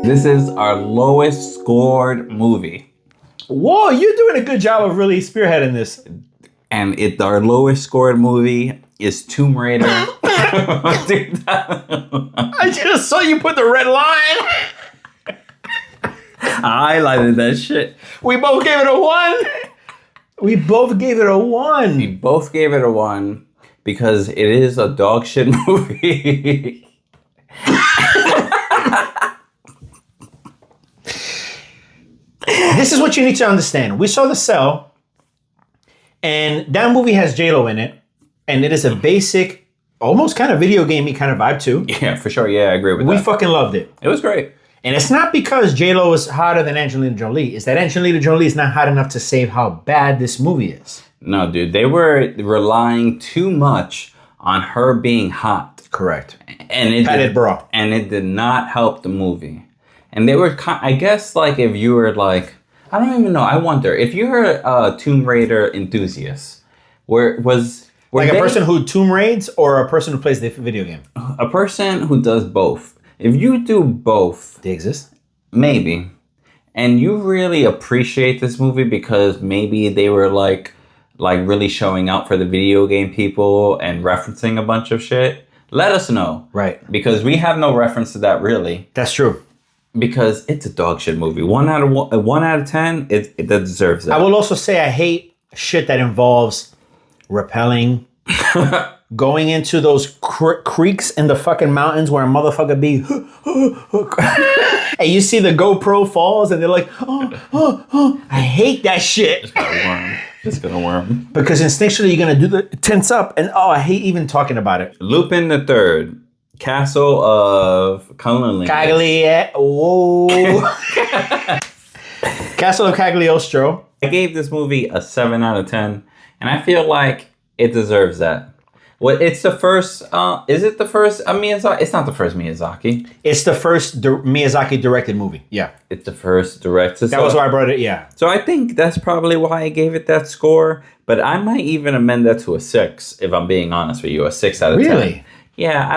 This is our lowest scored movie. Whoa, you're doing a good job of really spearheading this. And our lowest scored movie is Tomb Raider. I just saw you put the red line. I highlighted that shit. We both gave it a 1. We both gave it a 1. We both gave it a 1 because it is a dog shit movie. This is what you need to understand. We saw The Cell, and that movie has J-Lo in it, and it is a basic, almost kind of video gamey kind of vibe too. Yeah, for sure. Yeah, I agree with that. We fucking loved it. It was great. And it's not because J-Lo is hotter than Angelina Jolie. It's that Angelina Jolie is not hot enough to save how bad this movie is. No, dude. They were relying too much on her being hot. Correct. And it Padded bra. And it did not help the movie. And they were, I guess, like, if you were, like, I don't even know. I wonder, if you're a Tomb Raider enthusiast, were like a person who tomb raids or a person who plays the video game? A person who does both. If you do both. They exist? Maybe. And you really appreciate this movie because maybe they were, like really showing out for the video game people and referencing a bunch of shit. Let us know. Right. Because we have no reference to that, really. That's true. Because it's a dog shit movie. 1 out of 10, it deserves it. I will also say I hate shit that involves rappelling, going into those creeks in the fucking mountains where a motherfucker be, and you see the GoPro falls and they're like, I hate that shit. It's gonna worm. Because instinctually you're gonna do the tense up, and I hate even talking about it. Lupin the Third. Castle of Cagliostro. Whoa. Castle of Cagliostro. I gave this movie a 7 out of 10, and I feel like it deserves that. Well, it's the first, is it the first Miyazaki? It's not the first Miyazaki. It's the first Miyazaki directed movie. Yeah. It's the first directed. That was why I brought it, yeah. So I think that's probably why I gave it that score, but I might even amend that to a 6, if I'm being honest with you, a 6 out of 10. Really? Yeah,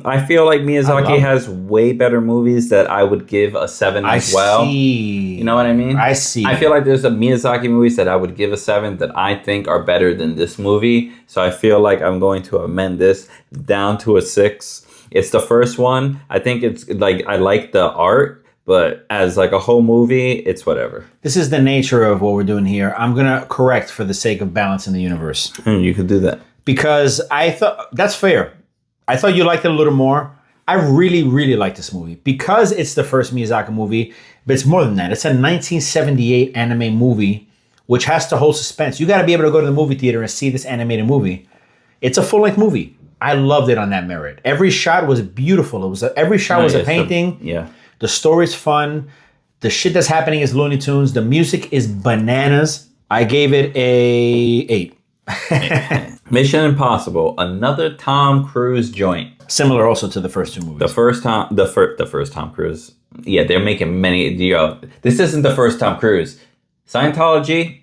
I feel like Miyazaki has way better movies that I would give a 7 as well. See. You know what I mean? I see. I feel like there's a Miyazaki movies that I would give a 7 that I think are better than this movie. So I feel like I'm going to amend this down to a 6. It's the first one. I think it's like, I like the art, but as like a whole movie, it's whatever. This is the nature of what we're doing here. I'm going to correct for the sake of balance in the universe. You could do that. Because I thought, that's fair. I thought you liked it a little more. I really, really like this movie because it's the first Miyazaki movie, but it's more than that. It's a 1978 anime movie, which has to hold suspense. You got to be able to go to the movie theater and see this animated movie. It's a full-length movie. I loved it on that merit. Every shot was beautiful. Every shot was a painting. Yeah. The story's fun. The shit that's happening is Looney Tunes. The music is bananas. I gave it a 8. Mission Impossible, another Tom Cruise joint. Similar also to the first two movies. The first Tom Cruise. Yeah, they're making many. This isn't the first Tom Cruise. Scientology.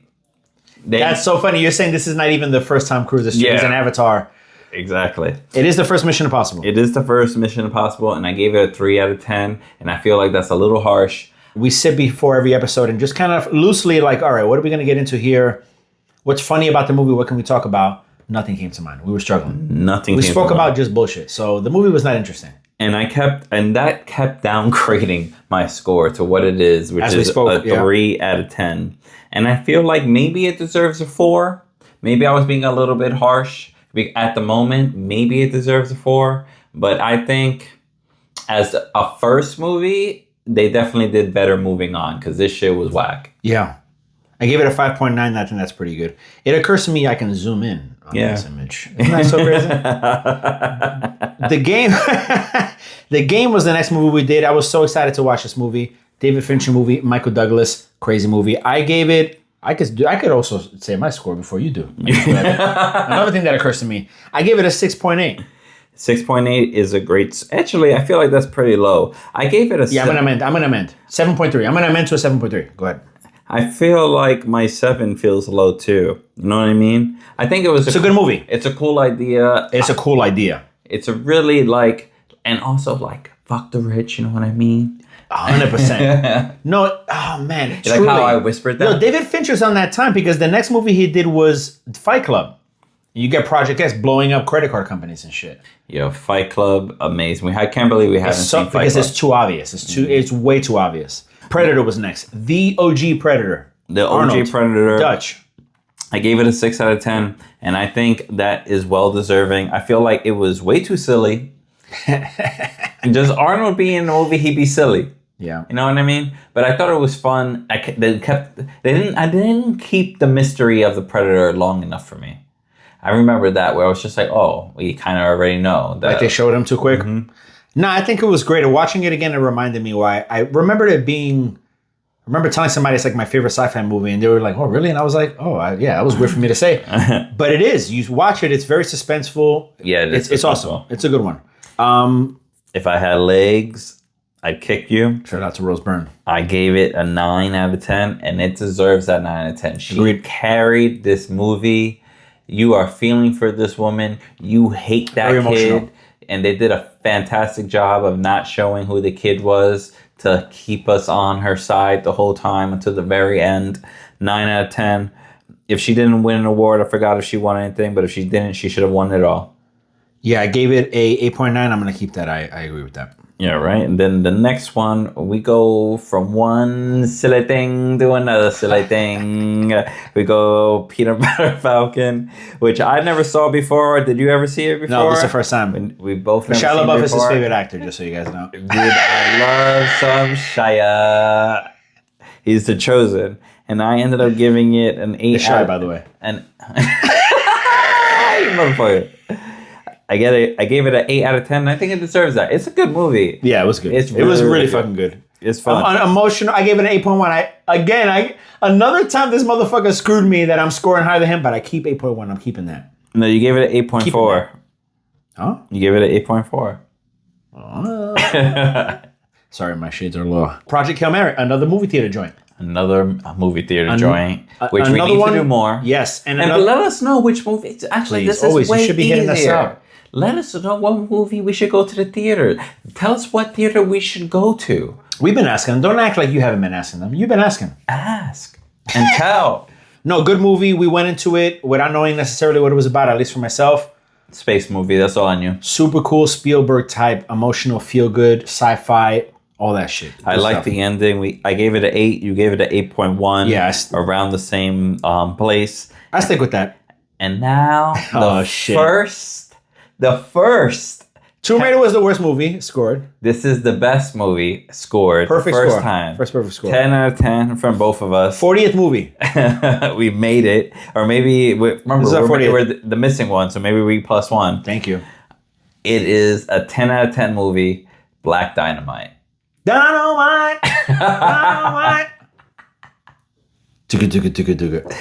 That's so funny. You're saying this is not even the first Tom Cruise. It's an Avatar. Exactly. It is the first Mission Impossible. It is the first Mission Impossible, and I gave it a 3 out of 10. And I feel like that's a little harsh. We sit before every episode and just kind of loosely like, all right, what are we going to get into here? What's funny about the movie? What can we talk about? Nothing came to mind. We were struggling. We spoke about just bullshit. So the movie was not interesting. And that kept downgrading my score to what it is, which is a 3 out of 10. And I feel like maybe it deserves a 4. Maybe I was being a little bit harsh at the moment. Maybe it deserves a 4. But I think as a first movie, they definitely did better moving on because this shit was whack. Yeah. I gave it a 5.9. I think that's pretty good. It occurs to me I can zoom in on this image. Isn't that so crazy? The Game was the next movie we did. I was so excited to watch this movie. David Fincher movie, Michael Douglas, crazy movie. I could also say my score before you do. Another thing that occurs to me, I gave it a 6.8. 6.8 is a great. Actually, I feel like that's pretty low. I gave it a. Yeah, I'm gonna amend. 7.3. I'm gonna amend to a 7.3. Go ahead. I feel like my 7 feels low too. You know what I mean? I think it's a good movie. It's a cool idea. It's a cool idea. It's a really and also fuck the rich, you know what I mean? 100%. No, oh man. Like how I whispered that? No, David Fincher's on that time because the next movie he did was Fight Club. You get Project X blowing up credit card companies and shit. Yo, Fight Club, amazing. I can't believe we haven't seen Fight Club. Because it's too obvious. It's way too obvious. Predator was next. The OG Predator. The OG Arnold, Predator. Dutch. I gave it a 6 out of 10, and I think that is well deserving. I feel like it was way too silly. Just Arnold being in the movie, he'd be silly. Yeah, you know what I mean. But I thought it was fun. I didn't keep the mystery of the Predator long enough for me. I remember that where I was just like, oh, we kind of already know that. Like they showed him too quick. Mm-hmm. No, I think it was great. Watching it again, it reminded me why I remembered it being. I remember telling somebody it's like my favorite sci-fi movie, and they were like, "Oh, really?" And I was like, "Oh, yeah, that was weird for me to say," but it is. You watch it; it's very suspenseful. Yeah, it's awesome. It's a good one. If I had legs, I'd kick you. Shout out to Rose Byrne. I gave it a 9 out of 10, and it deserves that 9 out of 10. She carried this movie. You are feeling for this woman. You hate that very kid, emotional. And they did a fantastic job of not showing who the kid was to keep us on her side the whole time until the very end. 9 out of 10. If she didn't win an award, I forgot if she won anything, but if she didn't, she should have won it all. Yeah, I gave it a 8.9. I'm going to keep that. I agree with that. Yeah, right. And then the next one, we go from one silly thing to another silly thing. We go Peanut Butter Falcon, which I never saw before. Did you ever see it before? No, this is the first time. We both never Shia LaBeouf is his favorite actor, just so you guys know. Dude, I love some Shia. He's the chosen. And I ended up giving it an 8. It's Shia, by the way. You motherfucker. I gave it an 8 out of 10, and I think it deserves that. It's a good movie. Yeah, it was good. It was really fucking good. It's fun. Emotional. I gave it an 8.1. Another time this motherfucker screwed me that I'm scoring higher than him, but I keep 8.1. I'm keeping that. No, you gave it an 8.4. Huh? You gave it an 8.4. Sorry, my shades are low. Project Hail Mary, another movie theater joint. Another movie theater joint, which we need to do more. Yes, and let us know which movie. Actually, please, this is way you should be easier. Getting us out. Let us know what movie we should go to the theater. Tell us what theater we should go to. We've been asking them. Don't act like you haven't been asking them. You've been asking. Ask and tell. No, good movie. We went into it without knowing necessarily what it was about, at least for myself. Space movie, that's all I knew. Super cool Spielberg type, emotional, feel good, sci-fi, all that shit. I like the ending. I gave it an 8. You gave it an 8.1. Yes. Around the same place. I stick with that. And now the first Tomb Raider was the worst movie scored. This is the best movie scored. Perfect first score. time. First perfect score. 10 out of 10 from both of us. 40th movie. We made it. Or maybe, remember, we're the missing one, so maybe we +1. Thank you. It is a 10 out of 10 movie, Black Dynamite. Dynamite! Dynamite!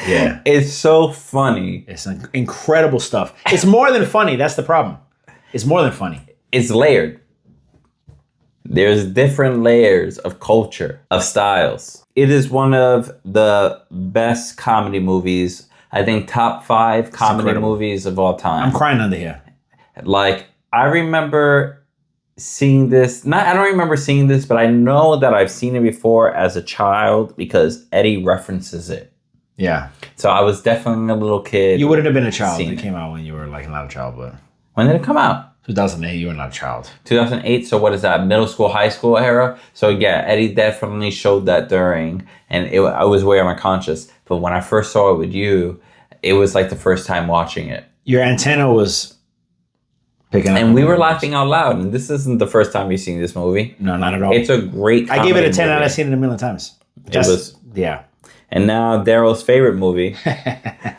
Yeah. It's so funny. It's incredible stuff. It's more than funny. That's the problem. It's more than funny. It's layered. There's different layers of culture, of styles. It is one of the best comedy movies. I think top 5 comedy movies of all time. I'm crying under here. Like, I remember seeing this. I don't remember seeing this, but I know that I've seen it before as a child because Eddie references it. Yeah. So I was definitely a little kid. You wouldn't have been a child. It came out when you were like not a child, but when did it come out? 2008. You were not a child. 2008. So what is that? Middle school, high school era. So yeah, Eddie definitely showed that during, and I was way on my conscious. But when I first saw it with you, it was like the first time watching it. Your antenna was picking up. And we were laughing out loud. And this isn't the first time you've seen this movie. No, not at all. It's a great I gave it a 10 movie. and I've seen it a million times. Yeah. And now Darryl's favorite movie.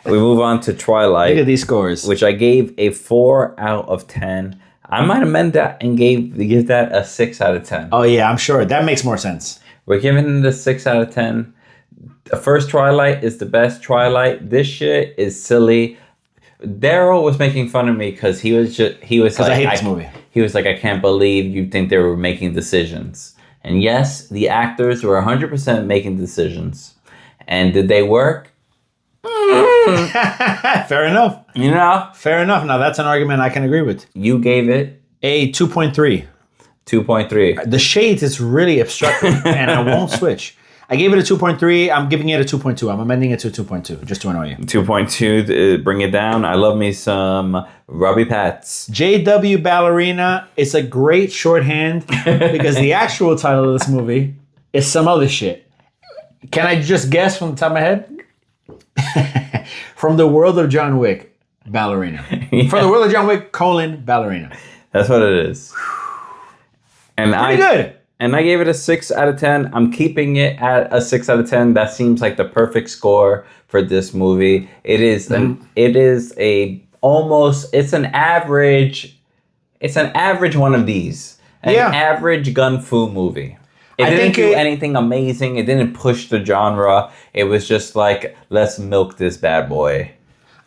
We move on to Twilight. Look at these scores. Which I gave a 4 out of 10. I might amend that and give that a 6 out of 10. Oh yeah, I'm sure. That makes more sense. We're giving it a 6 out of 10. The first Twilight is the best Twilight. This shit is silly. Darryl was making fun of me because he was like, I hate this movie. He was like, I can't believe you think they were making decisions. And yes, the actors were 100% making decisions. And did they work? Fair enough. You know? Fair enough. Now that's an argument I can agree with. You gave it a 2.3. 2.3. The shades is really obstructive, and I won't switch. I gave it a 2.3. I'm giving it a 2.2. I'm amending it to 2.2 just to annoy you. 2.2, bring it down. I love me some Robbie Pats. JW Ballerina is a great shorthand because the actual title of this movie is some other shit. Can I just guess from the top of my head? From the world of John Wick, Ballerina. Yeah. From the world of John Wick, Ballerina. That's what it is. And Pretty good. And I gave it a 6 out of 10. I'm keeping it at a 6 out of 10. That seems like the perfect score for this movie. It is it's an average one of these. An average gun fu movie. It didn't do anything amazing. It didn't push the genre. It was just like, let's milk this bad boy.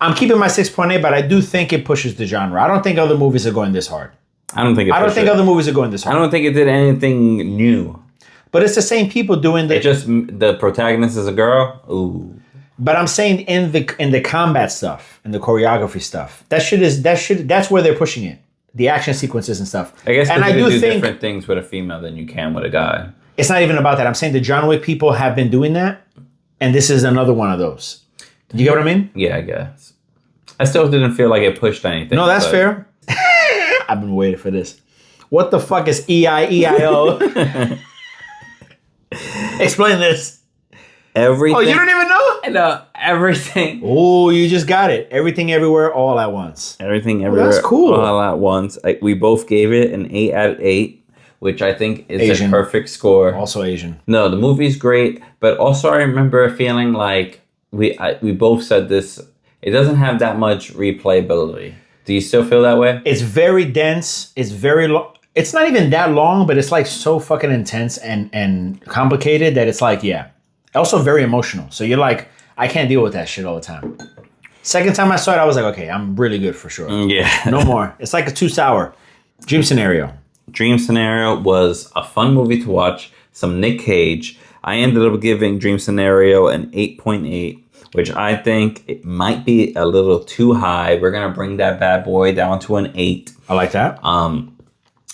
I'm keeping my 6.8, but I do think it pushes the genre. I don't think other movies are going this hard. I don't think other movies are going this hard. I don't think it did anything new. But it's the same people doing the... the protagonist is a girl? Ooh. But I'm saying in the combat stuff, in the choreography stuff, that's where they're pushing it. The action sequences and stuff. I guess you do different things with a female than you can with a guy. It's not even about that. I'm saying the John Wick people have been doing that, and this is another one of those. You get what I mean? Yeah, I guess. I still didn't feel like it pushed anything. No, that's fair. I've been waiting for this. What the fuck is EIEIO? Explain this. Everything. Oh, you don't even know? I know. Everything. Oh, you just got it. Everything, everywhere, all at once. Everything, everywhere, that's cool. All at once. We both gave it an 8 out of 8, which I think is Asian. A perfect score. Also Asian. No, the movie's great, but also I remember feeling like we both said this. It doesn't have that much replayability. Do you still feel that way? It's very dense. It's very long. It's not even that long, but it's like so fucking intense and complicated that it's like, yeah. Also very emotional. So you're like, I can't deal with that shit all the time. Second time I saw it, I was like, okay, I'm really good for sure. Yeah. No more. It's like a too sour. Dream Scenario. Dream Scenario was a fun movie to watch. Some Nick Cage. I ended up giving Dream Scenario an 8.8. Which I think it might be a little too high. We're gonna bring that bad boy down to an 8. I like that.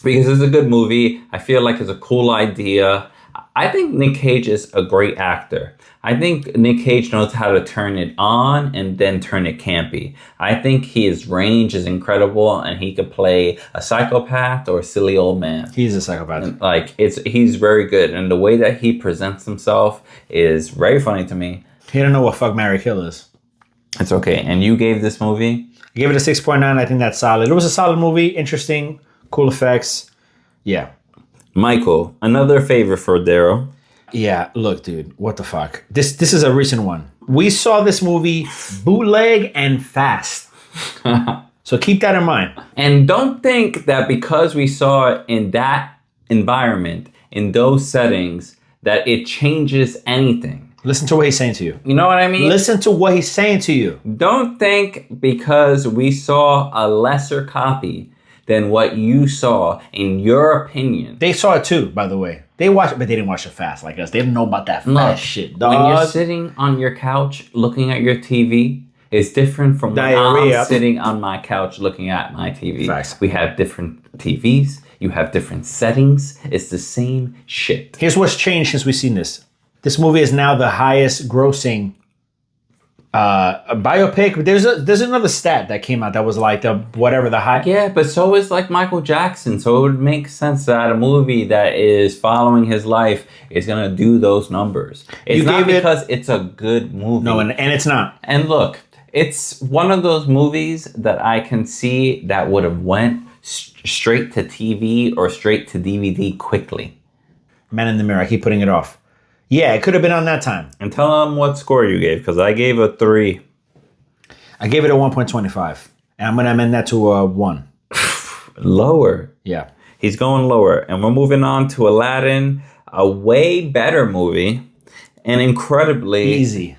Because it's a good movie. I feel like it's a cool idea. I think Nick Cage is a great actor. I think Nick Cage knows how to turn it on and then turn it campy. I think his range is incredible, and he could play a psychopath or a silly old man. He's a psychopath. And, he's very good, and the way that he presents himself is very funny to me. He don't know what fuck, marry, kill is. It's okay. And you gave this movie? I gave it a 6.9. I think that's solid. It was a solid movie. Interesting. Cool effects. Yeah. Michael, another favor for Darryl. Yeah. Look, dude. What the fuck? This is a recent one. We saw this movie bootleg and fast. So keep that in mind. And don't think that because we saw it in that environment, in those settings, that it changes anything. Listen to what he's saying to you. You know what I mean? Listen to what he's saying to you. Don't think because we saw a lesser copy than what you saw, in your opinion. They saw it too, by the way. They watched it, but they didn't watch it fast like us. They didn't know about that fast shit, dog. When you're sitting on your couch looking at your TV, it's different from when I'm sitting on my couch looking at my TV. Facts. We have different TVs. You have different settings. It's the same shit. Here's what's changed since we've seen this. This movie is now the highest grossing biopic. There's another stat that came out that was like the high. Yeah, but so is like Michael Jackson. So it would make sense that a movie that is following his life is gonna do those numbers. It's not because it's a good movie. No, and it's not. And look, it's one of those movies that I can see that would have went straight to TV or straight to DVD quickly. Man in the Mirror. I keep putting it off. Yeah, it could have been on that time. And tell them what score you gave, because I gave a 3. I gave it a 1.25. And I'm going to amend that to a 1. Lower. Yeah. He's going lower. And we're moving on to Aladdin, a way better movie. And incredibly... Easy.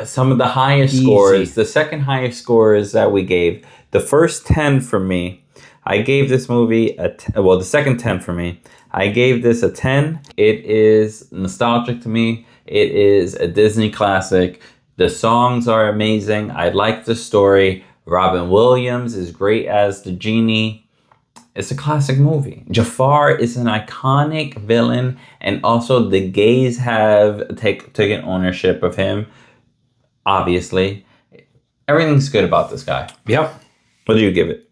Some of the highest scores. The second highest scores that we gave. The first 10 for me, I gave this movie the second 10 for me, I gave this a 10. It is nostalgic to me. It is a Disney classic. The songs are amazing. I like the story. Robin Williams is great as the genie. It's a classic movie. Jafar is an iconic villain, and also the gays have taken ownership of him. Obviously, everything's good about this guy. Yep. What do you give it?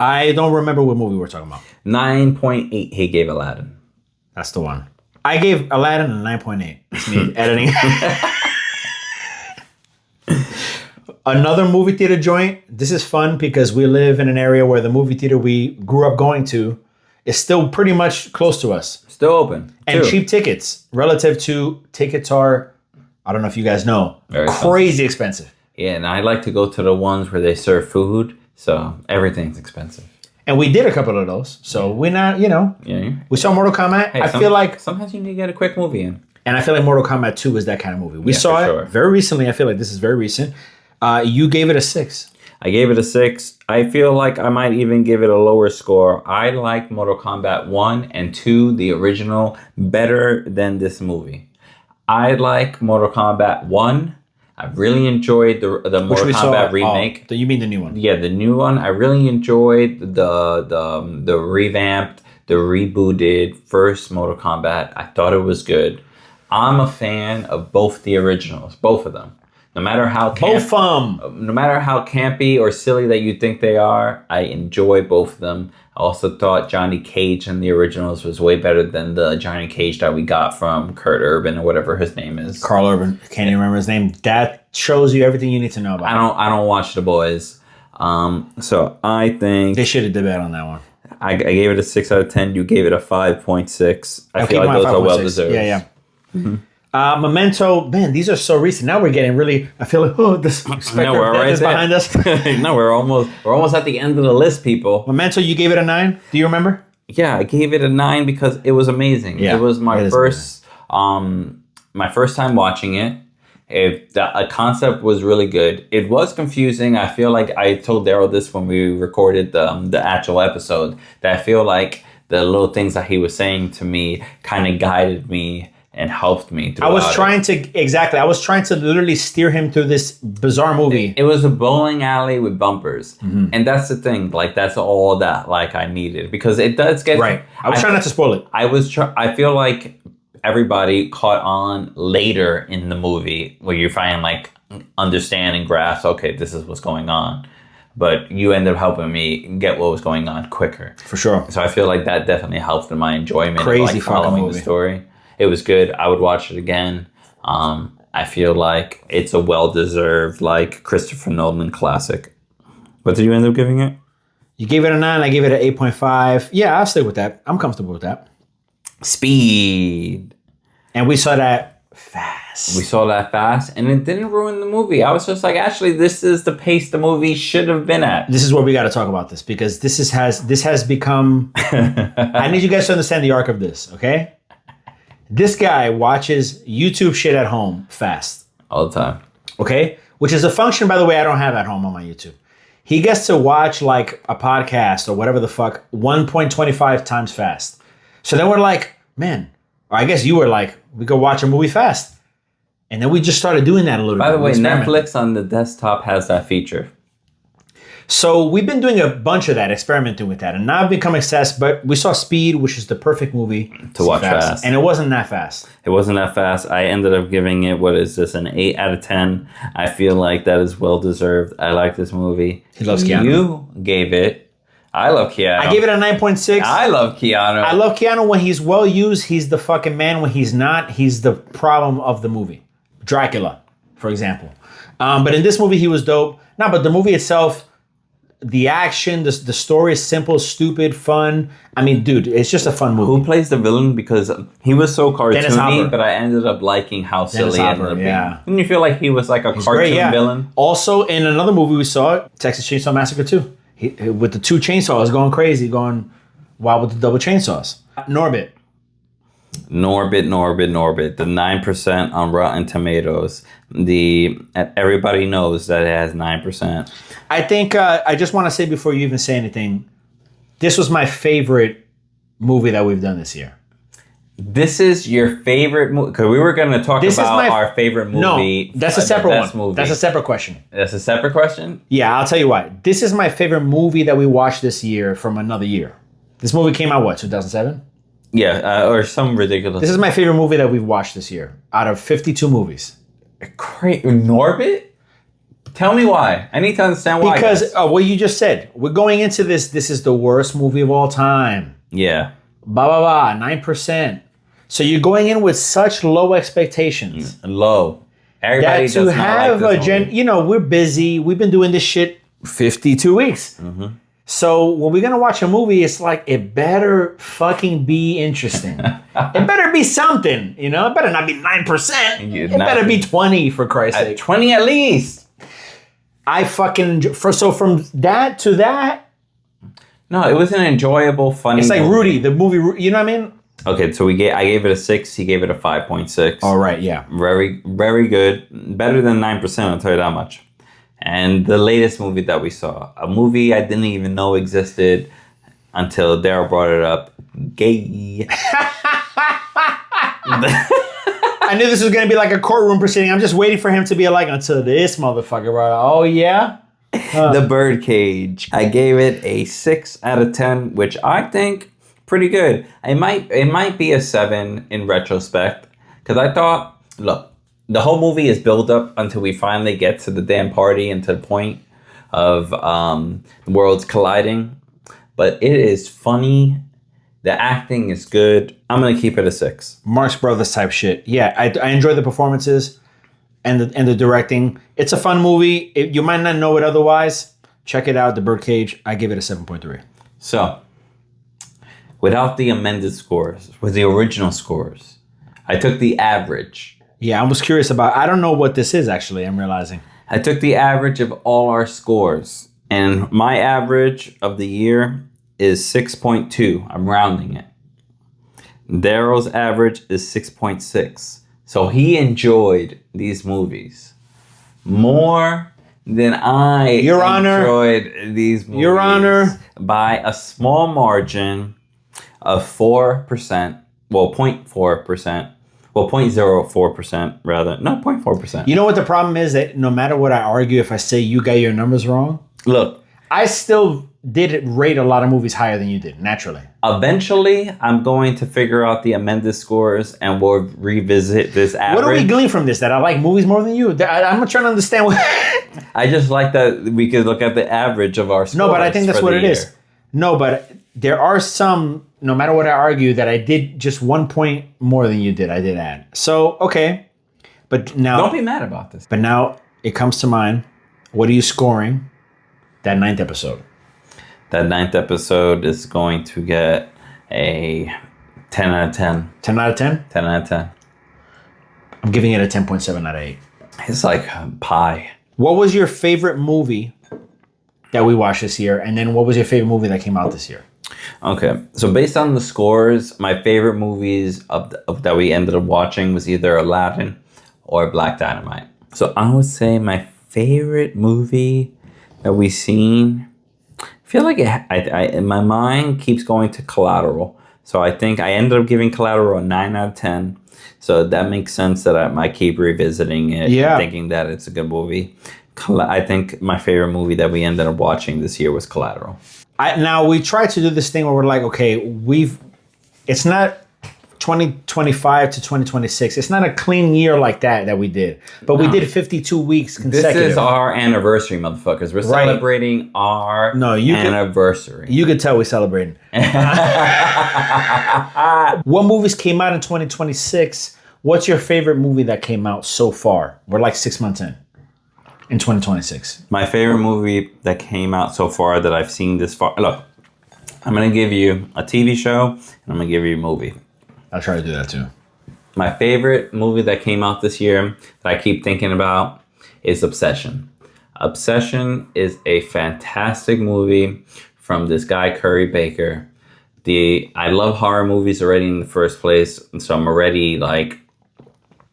I don't remember what movie we're talking about. 9.8 he gave Aladdin. That's the one. I gave Aladdin a 9.8. It's me editing. Another movie theater joint. This is fun because we live in an area where the movie theater we grew up going to is still pretty much close to us. Still open. And cheap tickets relative to tickets are, I don't know if you guys know, crazy expensive. Yeah, and I like to go to the ones where they serve food, so everything's expensive. And we did a couple of those, so we're not, we saw Mortal Kombat. Hey, I feel like sometimes you need to get a quick movie in. And I feel like Mortal Kombat 2 is that kind of movie. We saw it very recently. I feel like this is very recent. You gave it a 6. I gave it a 6. I feel like I might even give it a lower score. I like Mortal Kombat 1 and 2, the original, better than this movie. I like Mortal Kombat 1. I really enjoyed the Mortal Kombat remake. You mean the new one? Yeah, the new one. I really enjoyed the revamped, the rebooted first Mortal Kombat. I thought it was good. I'm a fan of both the originals, both of them. No matter how campy or silly that you think they are, I enjoy both of them. I also thought Johnny Cage in the originals was way better than the Johnny Cage that we got from Kurt Urban or whatever his name is. Carl Urban. Can't even remember his name. That shows you everything you need to know about him. I don't watch The Boys. So I think they should have debated on that one. I gave it a 6 out of 10. You gave it a 5.6. I feel like those are well deserved. Yeah. Mm-hmm. Memento, man, these are so recent. Now we're getting really. I feel like the specter of death is behind us. No, we're almost at the end of the list, people. Memento, you gave it a 9. Do you remember? Yeah, I gave it a 9 because it was amazing. Yeah, it was my first time watching it. The concept was really good. It was confusing. I feel like I told Darryl this when we recorded the actual episode. That I feel like the little things that he was saying to me kind of guided me and helped me. I was trying to literally steer him through this bizarre movie. It was a bowling alley with bumpers, and that's the thing. Like that's all that I needed because it does get right. I was trying not to spoil it. I feel like everybody caught on later in the movie where you finally understand and grasp. Okay, this is what's going on. But you ended up helping me get what was going on quicker. For sure. So I feel like that definitely helped in my enjoyment Crazy of following the story. It was good. I would watch it again. I feel like it's a well-deserved Christopher Nolan classic. What did you end up giving it? You gave it a 9. I gave it an 8.5. Yeah, I'll stay with that. I'm comfortable with that. Speed. And we saw that fast. And it didn't ruin the movie. I was just like, actually, this is the pace the movie should have been at. This is where we got to talk about this because this has become. I need you guys to understand the arc of this, okay? This guy watches YouTube shit at home fast. All the time. Okay? Which is a function, by the way, I don't have at home on my YouTube. He gets to watch a podcast or whatever the fuck 1.25 times fast. So then we're like, man, or I guess you were like, we go watch a movie fast. And then we just started doing that a little bit. By the way, Netflix on the desktop has that feature. So we've been doing a bunch of that, experimenting with that. And now I've become obsessed, but we saw Speed, which is the perfect movie to watch fast. And it wasn't that fast. It wasn't that fast. I ended up giving it, an 8 out of 10. I feel like that is well-deserved. I like this movie. He loves Keanu. You gave it. I love Keanu. I gave it a 9.6. I love Keanu. I love Keanu when he's well used. He's the fucking man. When he's not, he's the problem of the movie. Dracula, for example. But in this movie, he was dope. No, but the movie itself, the action, the story is simple, stupid, fun. I mean, dude, it's just a fun movie. Who plays the villain? Because he was so cartoony, but I ended up liking how silly it ended up being. Didn't you feel like he was like a cartoon villain? Also, in another movie we saw, Texas Chainsaw Massacre 2. With the 2 chainsaws going crazy, going wild with the double chainsaws. Norbit. The 9% on Rotten Tomatoes. Everybody knows that it has 9%. I think I just want to say before you even say anything, this was my favorite movie that we've done this year. This is your favorite movie? Because we were going to talk about our favorite movie. No, that's a separate one. Movie. That's a separate question. That's a separate question? Yeah, I'll tell you why. This is my favorite movie that we watched this year from another year. This movie came out, 2007? Yeah, or some ridiculous. This is my favorite movie that we've watched this year out of 52 movies. Norbit? Tell me why. I need to understand why. Because what you just said. We're going into this. This is the worst movie of all time. Yeah. 9%. So you're going in with such low expectations. Low. Everybody does not like this movie. We're busy. We've been doing this shit 52 weeks. Mm-hmm. So when we're going to watch a movie, it's like, it better fucking be interesting. It better be something, It better not be 9%. It better be 20, for Christ's sake. 20 at least. So from that to that. No, it was an enjoyable, funny It's like movie. Rudy, the movie, you know what I mean? Okay, so I gave it a 6. He gave it a 5.6. All right, yeah. Very, very good. Better than 9%, I'll tell you that much. And the latest movie that we saw, a movie I didn't even know existed until Darryl brought it up. Gay. I knew this was going to be like a courtroom proceeding. I'm just waiting for him to be like, until this motherfucker brought it up. Oh, yeah? The Birdcage. I gave it a 6 out of 10, which I think pretty good. It might be a 7 in retrospect, because I thought, look, the whole movie is built up until we finally get to the damn party and to the point of the worlds colliding. But it is funny. The acting is good. I'm going to keep it a 6. Marx Brothers type shit. Yeah, I enjoy the performances and the directing. It's a fun movie. You might not know it otherwise. Check it out, The Birdcage. I give it a 7.3. So, without the amended scores, with the original scores, I took the average. Yeah, I was curious about, I don't know what this is actually, I'm realizing. I took the average of all our scores, and my average of the year is 6.2. I'm rounding it. Darryl's average is 6.6. So he enjoyed these movies more than I enjoyed these movies. Your Honor. By a small margin of 4%. Well, 0.4%. Well, 0.04% rather. No, 0.4%. You know what the problem is? That no matter what I argue, if I say you got your numbers wrong, look, I still did rate a lot of movies higher than you did, naturally. Eventually, I'm going to figure out the amended scores and we'll revisit this average. What are we gleaning from this? That I like movies more than you? I'm not trying to understand what... I just like that we could look at the average of our scores. No, but I think that's what it is. No, but there are some, no matter what I argue, that I did just 1 point more than you did. I did add. So, okay. But now... Don't be mad about this. But now it comes to mind. What are you scoring that 9th episode? That 9th episode is going to get a 10 out of 10. 10 out of 10? 10 out of 10. I'm giving it a 10.7 out of 8. It's like pie. What was your favorite movie that we watched this year? And then what was your favorite movie that came out this year? Okay. So based on the scores, my favorite movies of that we ended up watching was either Aladdin or Black Dynamite. So I would say my favorite movie that we've seen... I feel like in my mind keeps going to Collateral. So I think I ended up giving Collateral a 9 out of 10. So that makes sense that I might keep revisiting it and thinking that it's a good movie. I think my favorite movie that we ended up watching this year was Collateral. Now, we tried to do this thing where we're like, okay, it's not 2025 to 2026. It's not a clean year like that we did. But we did 52 weeks consecutive. This is our anniversary, motherfuckers. We're celebrating our anniversary. You could tell we're celebrating. What movies came out in 2026? What's your favorite movie that came out so far? We're like 6 months in 2026. My favorite movie that came out so far that I've seen this far. Look, I'm going to give you a TV show and I'm going to give you a movie. I'll try to do that too. My favorite movie that came out this year that I keep thinking about is Obsession. Obsession is a fantastic movie from this guy, Curry Baker. I love horror movies already in the first place, so I'm already like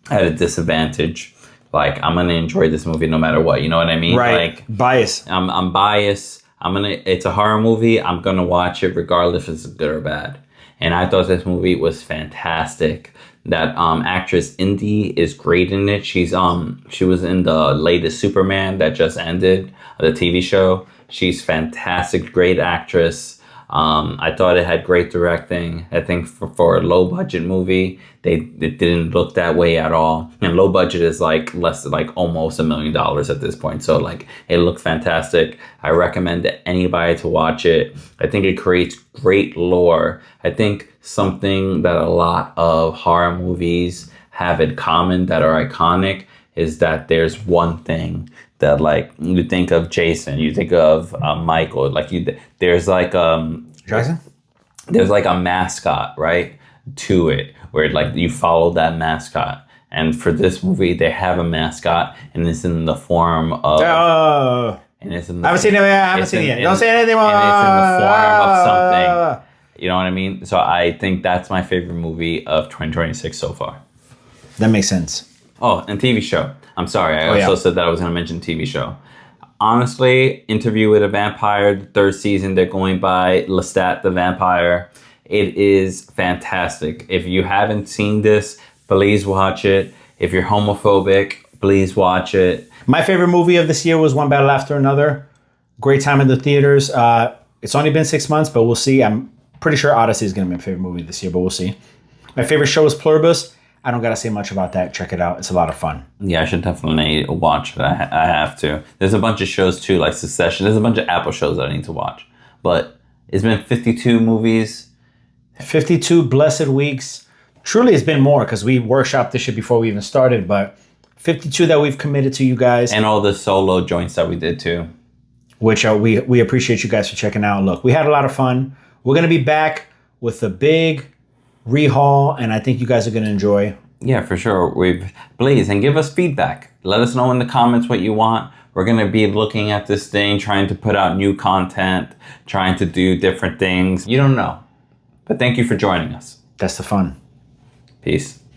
at a disadvantage. Like, I'm going to enjoy this movie no matter what, you know what I mean? Right, like, bias. I'm biased. It's a horror movie. I'm going to watch it regardless if it's good or bad. And I thought this movie was fantastic. That actress Indy is great in it. She was in the latest Superman that just ended, the TV show. She's fantastic, great actress. I thought it had great directing. I think for a low budget movie, it didn't look that way at all. And low budget is like less than like almost $1 million at this point. So like it looked fantastic. I recommend anybody to watch it. I think it creates great lore. I think something that a lot of horror movies have in common that are iconic is that there's one thing that like you think of Jason, you think of Michael, like there's like Jason? There's like a mascot, right, to it, where like you follow that mascot. And for this movie, they have a mascot, and it's in the form of. And it's in the, I haven't seen it. I haven't seen it yet. Don't say anything more. And it's in the form of something. You know what I mean? So I think that's my favorite movie of 2026 so far. That makes sense. Oh, and TV show. I'm sorry. I also said that I was going to mention TV show. Honestly, Interview with a Vampire, the 3rd season, they're going by Lestat the Vampire. It is fantastic. If you haven't seen this, please watch it. If you're homophobic, please watch it. My favorite movie of this year was One Battle After Another. Great time in the theaters. It's only been 6 months, but we'll see. I'm pretty sure Odyssey is going to be my favorite movie this year, but we'll see. My favorite show is Pluribus. I don't got to say much about that. Check it out. It's a lot of fun. Yeah, I should definitely watch it. I have to. There's a bunch of shows too, like Succession. There's a bunch of Apple shows that I need to watch. But it's been 52 movies. 52 blessed weeks. Truly, it's been more because we workshopped this shit before we even started. But 52 that we've committed to you guys. And all the solo joints that we did too. Which we appreciate you guys for checking out. Look, we had a lot of fun. We're going to be back with a big rehaul, and I think you guys are going to enjoy. Yeah, for sure. Please, and give us feedback. Let us know in the comments what you want. We're going to be looking at this thing, trying to put out new content, trying to do different things. You don't know. But thank you for joining us. That's the fun. Peace.